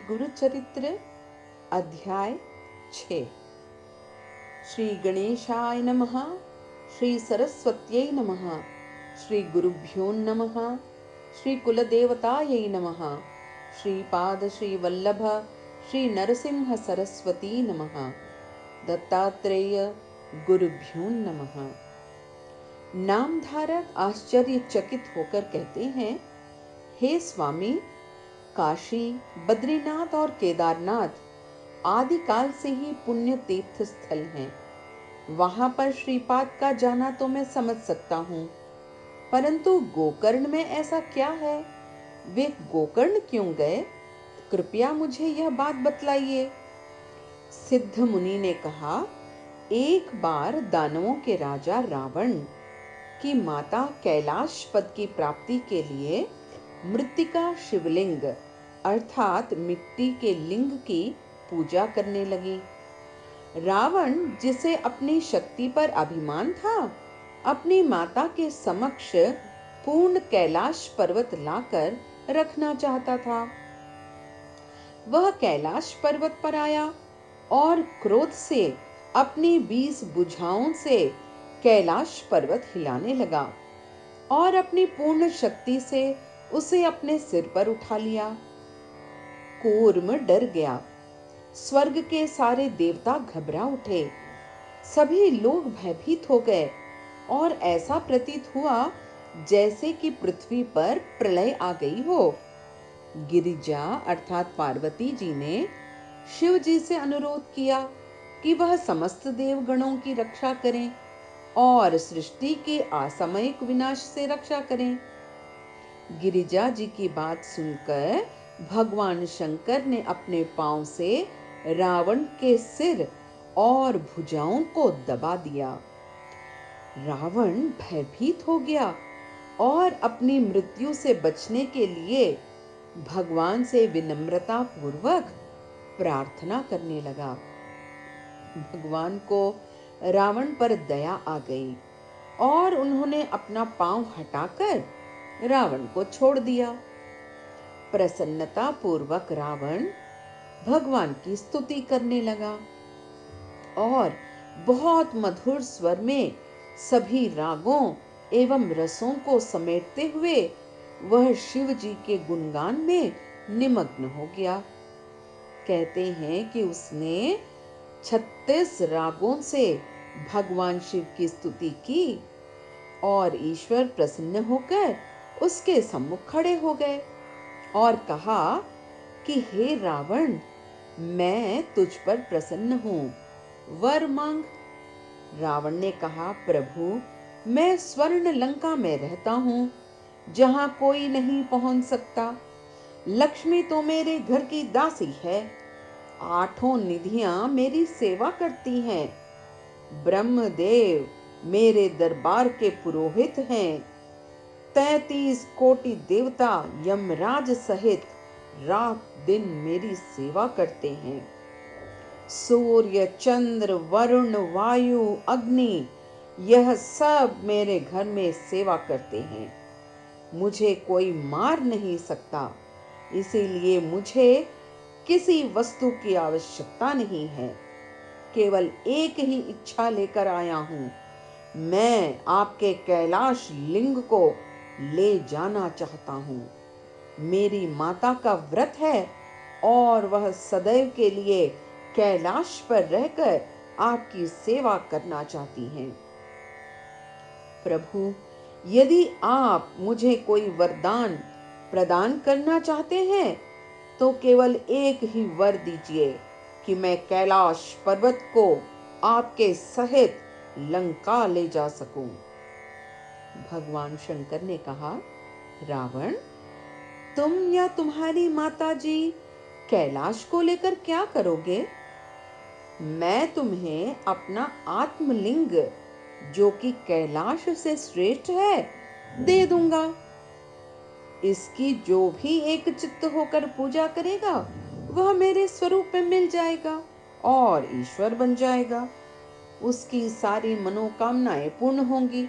गुरु चरित्र अध्याय 6। श्री गणेशाय नमः। श्री सरस्वत्यै नमः। श्री गुरुभ्यो नमः। श्री कुलदेवतायै नमः। श्रीपाद श्री वल्लभ श्री नरसिंह सरस्वती नमः। दत्तात्रेय गुरुभ्यो नमः। नामधारक आश्चर्यचकित होकर कहते हैं, हे स्वामी, काशी, बद्रीनाथ और केदारनाथ आदिकाल से ही पुण्य तीर्थ स्थल हैं। वहां पर श्रीपाद का जाना तो मैं समझ सकता हूँ, परंतु गोकर्ण में ऐसा क्या है? वे गोकर्ण क्यों गए? कृपया मुझे यह बात बतलाइए। सिद्ध मुनि ने कहा, एक बार दानवों के राजा रावण की माता कैलाश पद की प्राप्ति के लिए मृत्तिका शिवलिंग अर्थात मिट्टी के लिंग की पूजा करने लगी। रावण, जिसे अपनी शक्ति पर अभिमान था, अपनी माता के समक्ष पूर्ण कैलाश पर्वत लाकर रखना चाहता था। वह कैलाश पर्वत पर आया और क्रोध से अपनी 20 भुजाओं से कैलाश पर्वत हिलाने लगा और अपनी पूर्ण शक्ति से उसे अपने सिर पर उठा लिया। कूर्म डर गया। स्वर्ग के सारे देवता घबरा उठे। सभी लोग भयभीत हो गए और ऐसा प्रतीत हुआ जैसे कि पृथ्वी पर प्रलय आ गई हो। गिरिजा अर्थात पार्वती जी ने शिव जी से अनुरोध किया कि वह समस्त देवगणों की रक्षा करें और सृष्टि के असामयिक विनाश से रक्षा करें। गिरिजा जी की बात सुनकर भगवान शंकर ने अपने पांव से रावण के सिर और भुजाओं को दबा दिया। रावण भयभीत हो गया और अपनी मृत्यु से बचने के लिए भगवान से विनम्रता पूर्वक प्रार्थना करने लगा। भगवान को रावण पर दया आ गई और उन्होंने अपना पांव हटाकर रावण को छोड़ दिया। प्रसन्नता पूर्वक रावण भगवान की स्तुति करने लगा और बहुत मधुर स्वर में सभी रागों एवं रसों को समेटते हुए वह शिव जी के गुणगान में निमग्न हो गया। कहते हैं कि उसने 36 रागों से भगवान शिव की स्तुति की और ईश्वर प्रसन्न होकर उसके सम्मुख खड़े हो गए और कहा कि हे रावण, मैं तुझ पर प्रसन्न हूँ, वर मांग। रावण ने कहा, प्रभु, मैं स्वर्ण लंका में रहता हूँ, जहाँ कोई नहीं पहुँच सकता। लक्ष्मी तो मेरे घर की दासी है। 8 निधियां मेरी सेवा करती हैं। ब्रह्मदेव मेरे दरबार के पुरोहित हैं। 33 कोटि देवता यमराज सहित रात दिन मेरी सेवा करते हैं। सूर्य, चंद्र, वरुण, वायु, अग्नि, यह सब मेरे घर में सेवा करते हैं। मुझे कोई मार नहीं सकता, इसीलिए मुझे किसी वस्तु की आवश्यकता नहीं है। केवल एक ही इच्छा लेकर आया हूँ। मैं आपके कैलाश लिंग को ले जाना चाहता हूँ। मेरी माता का व्रत है और वह सदैव के लिए कैलाश पर रहकर आपकी सेवा करना चाहती हैं। प्रभु, यदि आप मुझे कोई वरदान प्रदान करना चाहते हैं तो केवल एक ही वर दीजिए कि मैं कैलाश पर्वत को आपके सहित लंका ले जा सकूं। भगवान शंकर ने कहा, रावण, तुम या तुम्हारी माता जी कैलाश को लेकर क्या करोगे? मैं तुम्हें अपना आत्मलिंग, जो कि कैलाश से श्रेष्ठ है, दे दूंगा। इसकी जो भी एक चित्त होकर पूजा करेगा वह मेरे स्वरूप में मिल जाएगा और ईश्वर बन जाएगा। उसकी सारी मनोकामनाएं पूर्ण होंगी।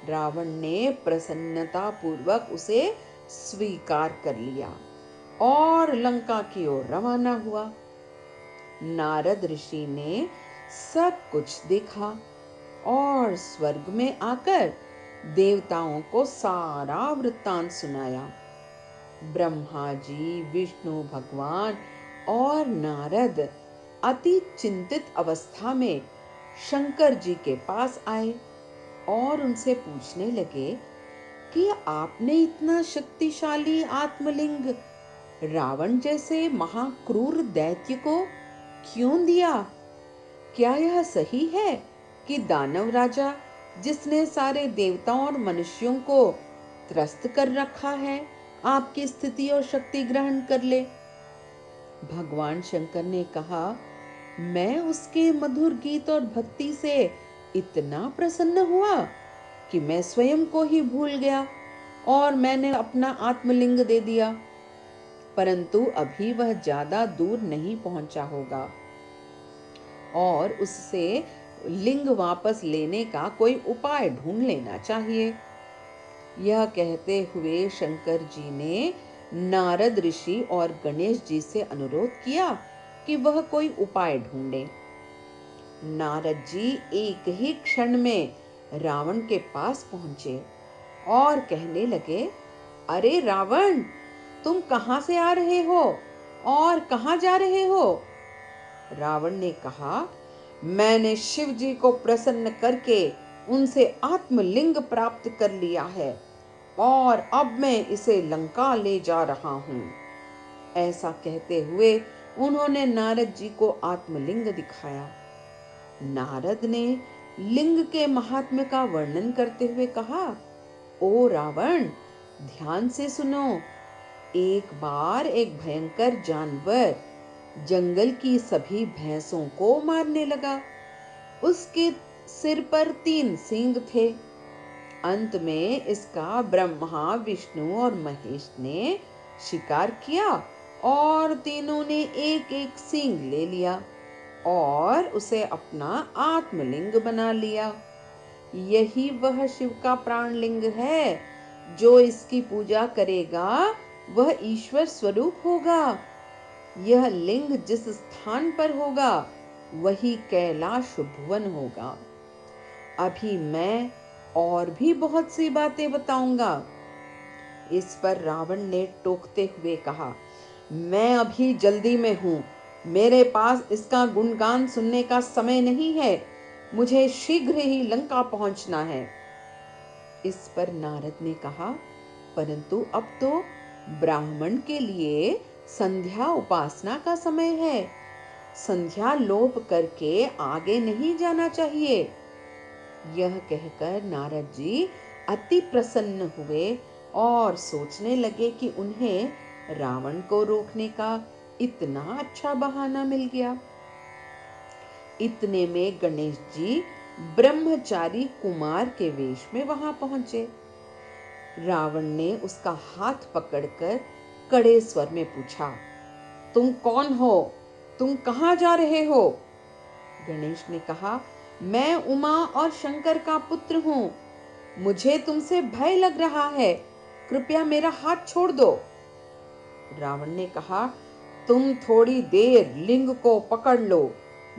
रावण ने प्रसन्नता पूर्वक उसे स्वीकार कर लिया और लंका की ओर रवाना हुआ। नारद ऋषि ने सब कुछ देखा और स्वर्ग में आकर देवताओं को सारा वृत्तांत सुनाया। ब्रह्मा जी, विष्णु भगवान और नारद अति चिंतित अवस्था में शंकर जी के पास आए और उनसे पूछने लगे कि आपने इतना शक्तिशाली आत्मलिंग रावण जैसे महाक्रूर दैत्य को क्यों दिया? क्या यह सही है कि दानव राजा, जिसने सारे देवताओं और मनुष्यों को त्रस्त कर रखा है, आपकी स्थिति और शक्ति ग्रहण कर ले? भगवान शंकर ने कहा, मैं उसके मधुर गीत और भक्ति से इतना प्रसन्न हुआ कि मैं स्वयं को ही भूल गया और मैंने अपना आत्मलिंग दे दिया। परंतु अभी वह ज्यादा दूर नहीं पहुंचा होगा और उससे लिंग वापस लेने का कोई उपाय ढूंढ लेना चाहिए। यह कहते हुए शंकर जी ने नारद ऋषि और गणेश जी से अनुरोध किया कि वह कोई उपाय ढूंढे। नारद जी एक ही क्षण में रावण के पास पहुंचे और कहने लगे, अरे रावण, तुम कहां से आ रहे हो और कहां जा रहे हो? रावण ने कहा, मैंने शिव जी को प्रसन्न करके उनसे आत्मलिंग प्राप्त कर लिया है और अब मैं इसे लंका ले जा रहा हूं। ऐसा कहते हुए उन्होंने नारद जी को आत्मलिंग दिखाया। नारद ने लिंग के महात्म्य का वर्णन करते हुए कहा, ओ रावण, ध्यान से सुनो। एक बार एक भयंकर जानवर जंगल की सभी भैंसों को मारने लगा। उसके सिर पर 3 सींग थे। अंत में इसका ब्रह्मा, विष्णु और महेश ने शिकार किया और तीनों ने एक एक सींग ले लिया और उसे अपना आत्मलिंग बना लिया। यही वह शिव का प्राणलिंग है। जो इसकी पूजा करेगा वह ईश्वर स्वरूप होगा। यह लिंग जिस स्थान पर होगा वही कैलाश भुवन होगा। अभी मैं और भी बहुत सी बातें बताऊंगा। इस पर रावण ने टोकते हुए कहा, मैं अभी जल्दी में हूं। मेरे पास इसका गुणगान सुनने का समय नहीं है। मुझे शीघ्र ही लंका पहुंचना है। इस पर नारद ने कहा, परंतु अब तो ब्राह्मण के लिए संध्या उपासना का समय है। संध्या लोप करके आगे नहीं जाना चाहिए। यह कहकर नारद जी अति प्रसन्न हुए और सोचने लगे कि उन्हें रावण को रोकने का इतना अच्छा बहाना मिल गया। इतने में गणेश जी ब्रह्मचारी कुमार के वेश में वहां पहुंचे। रावण ने उसका हाथ पकड़कर कड़े स्वर में पूछा, तुम कौन हो? तुम कहां जा रहे हो? गणेश ने कहा, मैं उमा और शंकर का पुत्र हूं। मुझे तुमसे भय लग रहा है। कृपया मेरा हाथ छोड़ दो। रावण ने कहा, तुम थोड़ी देर लिंग को पकड़ लो।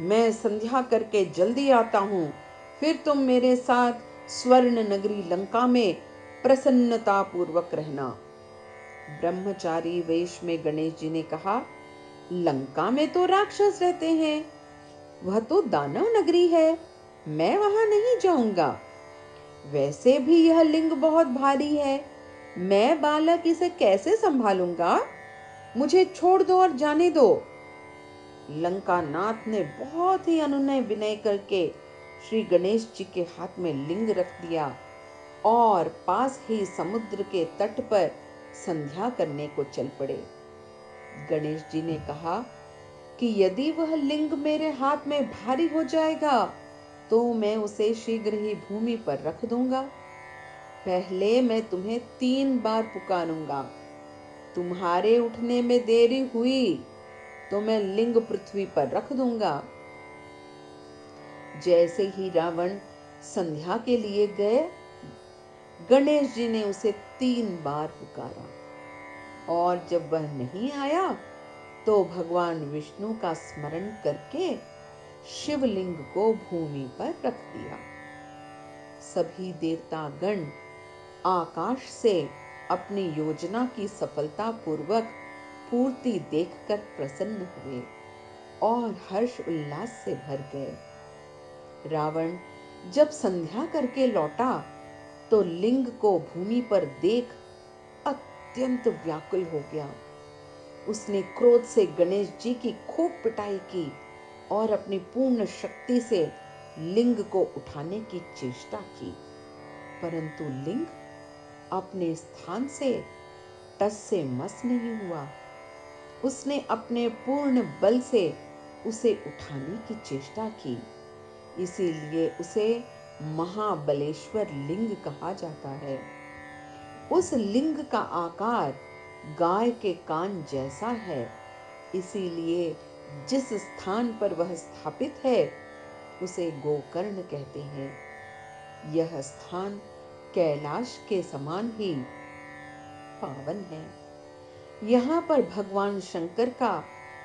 मैं संध्या करके जल्दी आता हूं। फिर तुम मेरे साथ स्वर्ण नगरी लंका में प्रसन्नता पूर्वक रहना। ब्रह्मचारी वेश में गणेश जी ने कहा, लंका में तो राक्षस रहते हैं। वह तो दानव नगरी है। मैं वहां नहीं जाऊंगा। वैसे भी यह लिंग बहुत भारी है। मैं बालक इसे कैसे संभालूंगा? मुझे छोड़ दो और जाने दो। लंका नाथ ने बहुत ही अनुनय विनय करके श्री गणेश जी के हाथ में लिंग रख दिया और पास ही समुद्र के तट पर संध्या करने को चल पड़े। गणेश जी ने कहा कि यदि वह लिंग मेरे हाथ में भारी हो जाएगा तो मैं उसे शीघ्र ही भूमि पर रख दूंगा। पहले मैं तुम्हें 3 बार पुकारूंगा। तुम्हारे उठने में देरी हुई तो मैं लिंग पृथ्वी पर रख दूंगा। जैसे ही रावण संध्या के लिए गए, गणेश जी ने उसे 3 बार पुकारा। और जब वह नहीं आया तो भगवान विष्णु का स्मरण करके शिवलिंग को भूमि पर रख दिया। सभी देवता गण आकाश से अपनी योजना की सफलता पूर्वक पूर्ति देखकर प्रसन्न हुए और हर्ष उल्लास से भर गए। रावण जब संध्या करके लौटा तो लिंग को भूमि पर देख अत्यंत व्याकुल हो गया। उसने क्रोध से गणेश जी की खूब पिटाई की और अपनी पूर्ण शक्ति से लिंग को उठाने की चेष्टा की, परंतु लिंग अपने स्थान से टस से मस नहीं हुआ। उसने अपने पूर्ण बल से उसे उठाने की चेष्टा की, इसीलिए उसे महाबलेश्वर लिंग कहा जाता है। उस लिंग का आकार गाय के कान जैसा है, इसीलिए जिस स्थान पर वह स्थापित है उसे गोकर्ण कहते हैं। यह स्थान कैलाश के समान ही पावन है। यहाँ पर भगवान शंकर का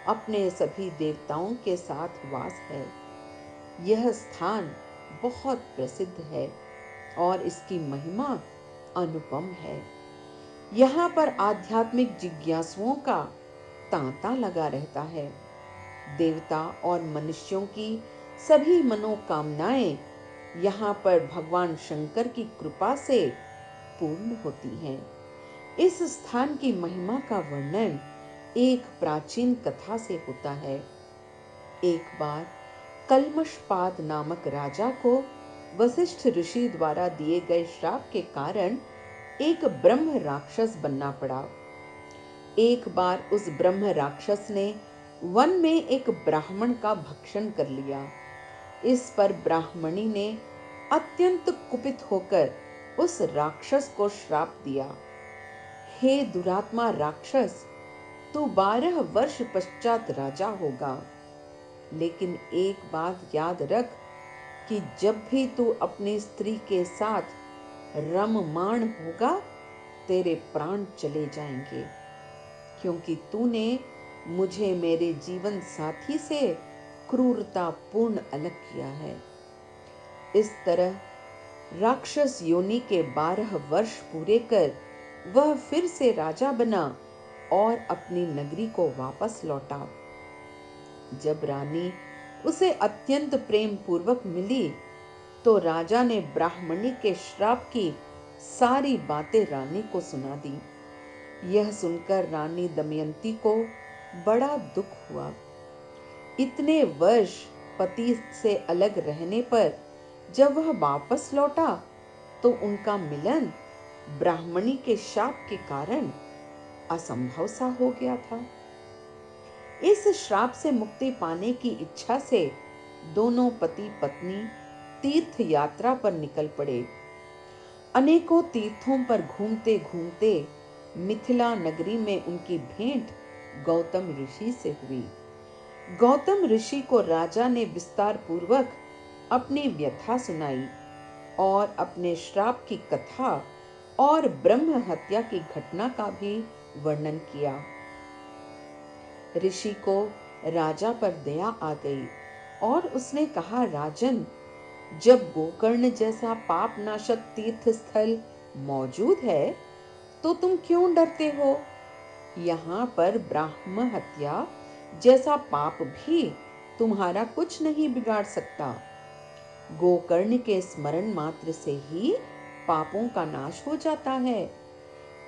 अपने सभी देवताओं के साथ वास है। यह स्थान बहुत प्रसिद्ध है और इसकी महिमा अनुपम है। यहाँ पर आध्यात्मिक जिज्ञासुओं का तांता लगा रहता है। देवता और मनुष्यों की सभी मनोकामनाएं यहाँ पर भगवान शंकर की कृपा से पूर्ण होती हैं। इस स्थान की महिमा का वर्णन एक प्राचीन कथा से होता है। एक बार कल्मषपाद नामक राजा को वशिष्ठ ऋषि द्वारा दिए गए श्राप के कारण एक ब्रह्म राक्षस बनना पड़ा। एक बार उस ब्रह्म राक्षस ने वन में एक ब्राह्मण का भक्षण कर लिया। इस पर ब्राह्मणी ने अत्यंत कुपित होकर उस राक्षस को श्राप दिया, हे दुरात्मा राक्षस, तू 12 वर्ष पश्चात राजा होगा। लेकिन एक बात याद रख कि जब भी तू अपनी स्त्री के साथ रममाण होगा, तेरे प्राण चले जाएंगे, क्योंकि तूने मुझे मेरे जीवन साथी से क्रूरतापूर्ण अलग किया है। इस तरह राक्षस योनि के 12 वर्ष पूरे कर वह फिर से राजा बना और अपनी नगरी को वापस लौटा। जब रानी उसे अत्यंत प्रेम पूर्वक मिली तो राजा ने ब्राह्मणी के श्राप की सारी बातें रानी को सुना दी। यह सुनकर रानी दमयंती को बड़ा दुख हुआ। इतने वर्ष पति से अलग रहने पर जब वह वापस लौटा तो उनका मिलन ब्राह्मणी के शाप के कारण असंभव सा हो गया था। इस श्राप से मुक्ति पाने की इच्छा से दोनों पति पत्नी तीर्थ यात्रा पर निकल पड़े। अनेकों तीर्थों पर घूमते घूमते मिथिला नगरी में उनकी भेंट गौतम ऋषि से हुई। गौतम ऋषि को राजा ने विस्तार पूर्वक अपनी व्यथा सुनाई और अपने श्राप की कथा और ब्रह्म हत्या की घटना का भी वर्णन किया। ऋषि को राजा पर दया आ गई और उसने कहा, राजन, जब गोकर्ण जैसा पाप नाशक तीर्थ स्थल मौजूद है तो तुम क्यों डरते हो? यहाँ पर ब्राह्म हत्या जैसा पाप भी तुम्हारा कुछ नहीं बिगाड़ सकता। गोकर्ण के स्मरण मात्र से ही पापों का नाश हो जाता है।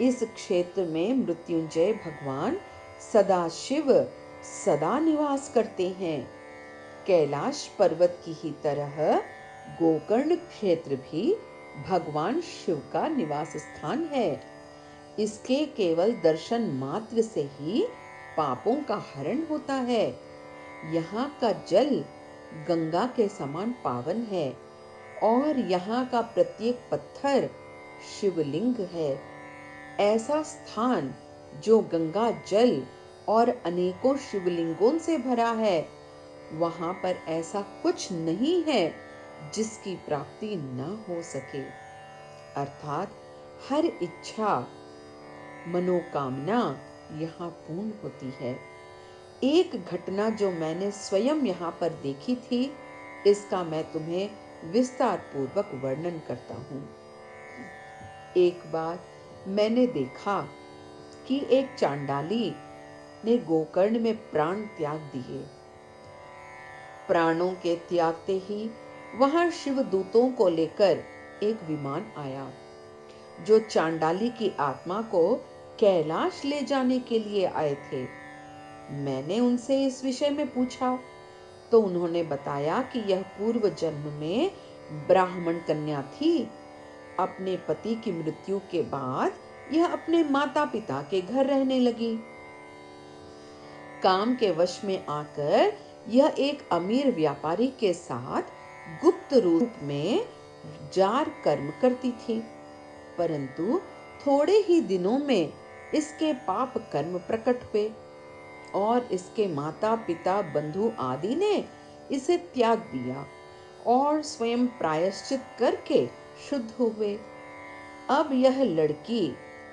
इस क्षेत्र में मृत्युंजय भगवान सदाशिव सदा निवास करते हैं। कैलाश पर्वत की ही तरह गोकर्ण क्षेत्र भी भगवान शिव का निवास स्थान है। इसके केवल दर्शन मात्र से ही पापों का हरण होता है। यहाँ का जल गंगा के समान पावन है और यहाँ का प्रत्येक पत्थर शिवलिंग है। ऐसा स्थान जो गंगा जल और अनेकों शिवलिंगों से भरा है, वहां पर ऐसा कुछ नहीं है जिसकी प्राप्ति न हो सके। अर्थात हर इच्छा मनोकामना यहाँ पूर्ण होती है। एक घटना जो मैंने स्वयं यहाँ पर देखी थी, इसका मैं तुम्हें विस्तार पूर्वक वर्णन करता हूँ। एक बार मैंने देखा कि एक चांडाली ने गोकर्ण में प्राण त्याग दिए। प्राणों के त्यागते ही वहां शिव दूतों को लेकर एक विमान आया, जो चांडाली की आत्मा को कैलाश ले जाने के लिए आए थे। मैंने उनसे इस विषय में पूछा तो उन्होंने बताया कि यह पूर्व जन्म में ब्राह्मण कन्या थी। अपने पति की मृत्यु के बाद यह अपने माता पिता के घर रहने लगी। काम के वश में आकर यह एक अमीर व्यापारी के साथ गुप्त रूप में जार कर्म करती थी, परंतु थोड़े ही दिनों में इसके पाप कर्म प्रकट हुए और इसके माता पिता बंधु आदि ने इसे त्याग दिया और स्वयं प्रायश्चित करके शुद्ध हुए। अब यह लड़की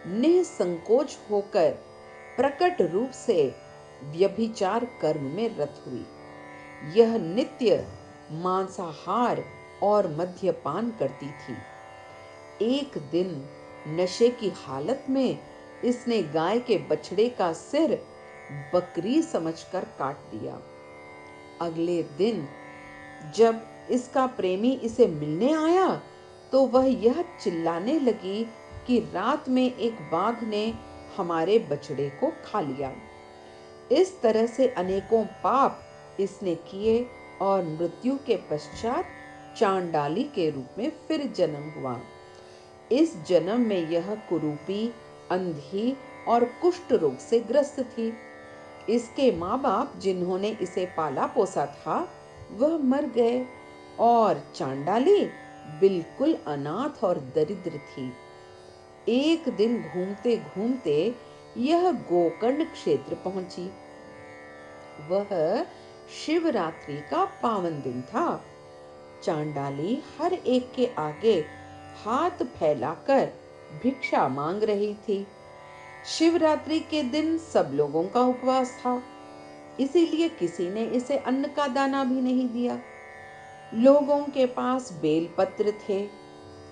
निसंकोच होकर प्रकट रूप से व्यभिचार कर्म में रत हुई। यह नित्य मांसाहार और मद्यपान करती थी। एक दिन नशे की हालत में इसने गाय के बछड़े का सिर बकरी समझकर काट दिया। अगले दिन जब इसका प्रेमी इसे मिलने आया तो वह यह चिल्लाने लगी कि रात में एक बाघ ने हमारे बछड़े को खा लिया। इस तरह से अनेकों पाप इसने किए और मृत्यु के पश्चात चांडाली के रूप में फिर जन्म हुआ। इस जन्म में यह कुरूपी, अंधी और कुष्ठ रोग से ग्रस्त थी। इसके माँ बाप जिन्होंने इसे पाला पोसा था वह मर गए और चांडाली बिल्कुल अनाथ और दरिद्र थी। एक दिन घूमते घूमते यह गोकर्ण क्षेत्र पहुंची। वह शिवरात्रि का पावन दिन था। चांडाली हर एक के आगे हाथ फैलाकर भिक्षा मांग रही थी। शिवरात्रि के दिन सब लोगों का उपवास था, इसीलिए किसी ने इसे अन्न का दाना भी नहीं दिया। लोगों के पास बेलपत्र थे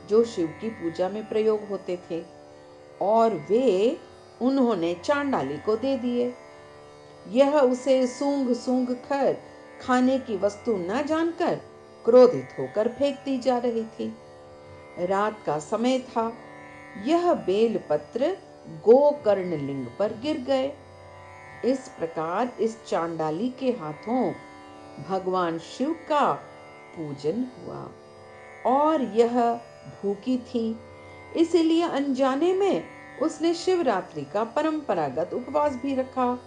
जो शिव की पूजा में प्रयोग होते थे और वे उन्होंने चांडाली को दे दिए। यह उसे सूंघ सूंघ कर खाने की वस्तु न जानकर क्रोधित होकर फेंकती जा रही थी। रात का समय था। यह बेलपत्र गोकर्ण लिंग पर गिर गए। इस प्रकार इस चांडाली के हाथों भगवान शिव का पूजन हुआ और यह भूखी थी, इसीलिए अनजाने में उसने शिवरात्रि का परंपरागत उपवास भी रखा।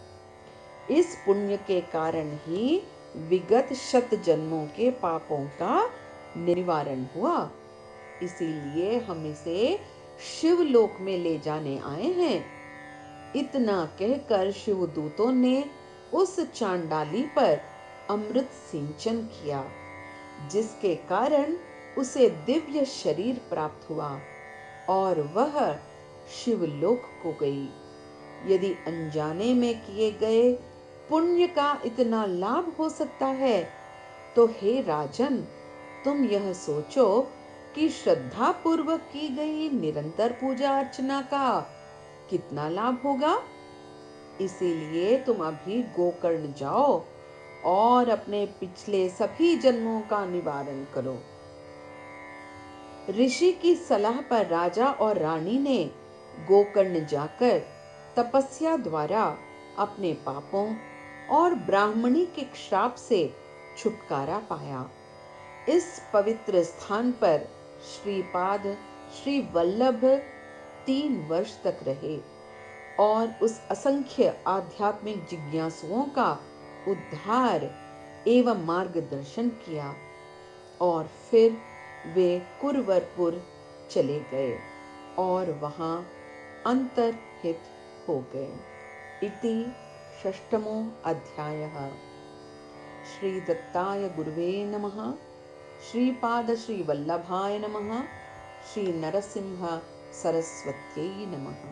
इस पुण्य के कारण ही विगत शत जन्मों के पापों का निवारण हुआ। इसीलिए हम इसे शिवलोक में ले जाने आए हैं। इतना कहकर शिवदूतों ने उस चांडाली पर अमृत सिंचन किया, जिसके कारण उसे दिव्य शरीर प्राप्त हुआ और वह शिवलोक को गई। यदि अनजाने में किए गए पुण्य का इतना लाभ हो सकता है तो हे राजन, तुम यह सोचो कि श्रद्धा पूर्वक की गई निरंतर पूजा अर्चना का कितना लाभ होगा। इसीलिए तुम अभी गोकर्ण जाओ और अपने पिछले सभी जन्मों का निवारण करो। ऋषि की सलाह पर राजा और रानी ने गोकर्ण जाकर तपस्या द्वारा अपने पापों और ब्राह्मणी के श्राप से छुटकारा पाया। इस पवित्र स्थान पर श्रीपाद श्री वल्लभ 3 वर्ष तक रहे और उस असंख्य आध्यात्मिक जिज्ञासुओं का उद्धार एवं मार्गदर्शन किया और फिर वे कुरवरपुर चले गए और वहां अंतर्हित हो गए। इति षष्ठमो अध्यायः। श्री दत्ताय गुरुवे नमः। श्रीपाद श्री वल्लभाय नमः। श्री नरसिंह सरस्वत्यै नमः।